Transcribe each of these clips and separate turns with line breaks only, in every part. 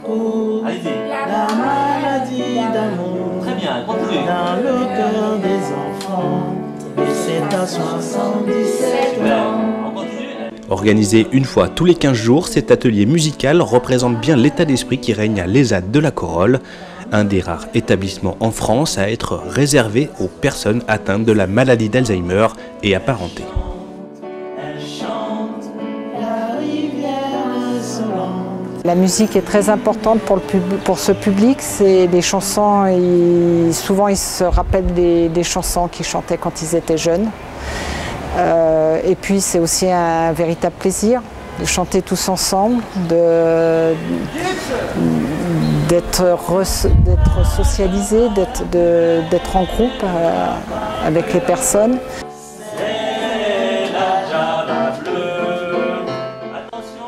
Allez-y.
La maladie d'amour.
Très bien, continuez.
Dans le cœur des enfants. Et c'est à 77 ans.
On continue.
Organisé une fois tous les 15 jours, cet atelier musical représente bien l'état d'esprit qui règne à l'ESAT de la Corolle, un des rares établissements en France à être réservé aux personnes atteintes de la maladie d'Alzheimer et apparentées.
La musique est très importante pour ce public. C'est des chansons, souvent ils se rappellent des chansons qu'ils chantaient quand ils étaient jeunes. Et puis c'est aussi un véritable plaisir de chanter tous ensemble, d'être socialisé, d'être en groupe avec les personnes.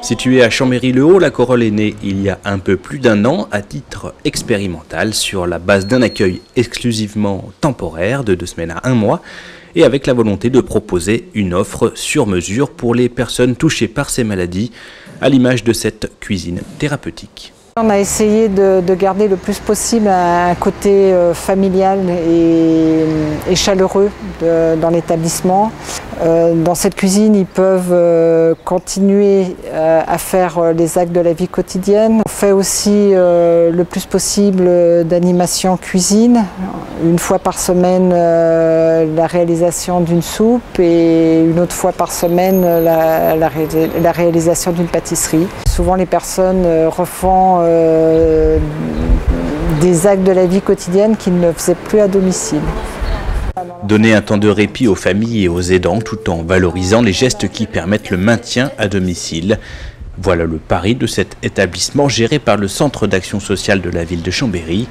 Située à Chambéry-le-Haut, la Corolle est née il y a un peu plus d'un an à titre expérimental sur la base d'un accueil exclusivement temporaire de 2 semaines à 1 mois et avec la volonté de proposer une offre sur mesure pour les personnes touchées par ces maladies à l'image de cette cuisine thérapeutique.
On a essayé de garder le plus possible un côté familial et chaleureux dans l'établissement. Dans cette cuisine, ils peuvent continuer à faire les actes de la vie quotidienne. On fait aussi le plus possible d'animation cuisine. Une fois par semaine, la réalisation d'une soupe et une autre fois par semaine, la réalisation d'une pâtisserie. Souvent, les personnes refont des actes de la vie quotidienne qu'ils ne faisaient plus à domicile.
Donner un temps de répit aux familles et aux aidants tout en valorisant les gestes qui permettent le maintien à domicile. Voilà le pari de cet établissement géré par le Centre d'action sociale de la ville de Chambéry.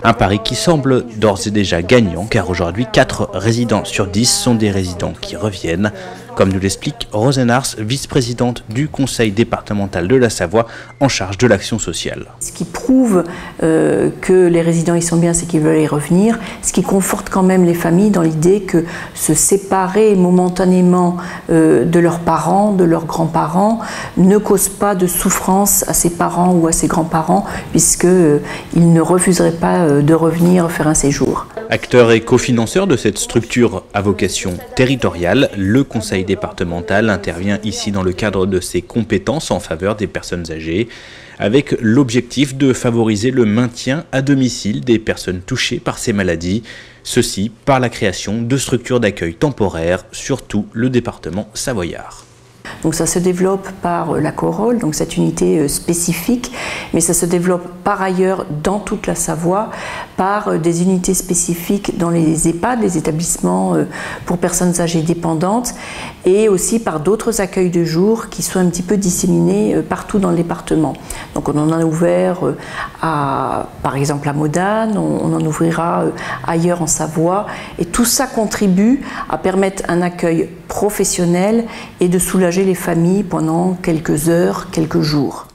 Un pari qui semble d'ores et déjà gagnant car aujourd'hui 4 résidents sur 10 sont des résidents qui reviennent. Comme nous l'explique Rosen Ars, vice-présidente du conseil départemental de la Savoie en charge de l'action sociale.
Ce qui prouve que les résidents y sont bien, c'est qu'ils veulent y revenir. Ce qui conforte quand même les familles dans l'idée que se séparer momentanément de leurs parents, de leurs grands-parents, ne cause pas de souffrance à ses parents ou à ses grands-parents, puisqu'ils ne refuseraient pas de revenir faire un séjour.
Acteur et cofinanceur de cette structure à vocation territoriale, le conseil départemental intervient ici dans le cadre de ses compétences en faveur des personnes âgées, avec l'objectif de favoriser le maintien à domicile des personnes touchées par ces maladies, ceci par la création de structures d'accueil temporaires sur tout le département savoyard.
Donc ça se développe par la Corolle, donc cette unité spécifique, mais ça se développe par ailleurs dans toute la Savoie par des unités spécifiques dans les EHPAD, les établissements pour personnes âgées dépendantes, et aussi par d'autres accueils de jour qui sont un petit peu disséminés partout dans le département. Donc on en a ouvert par exemple à Modane, on en ouvrira ailleurs en Savoie, et tout ça contribue à permettre un accueil professionnel et de soulager les familles pendant quelques heures, quelques jours.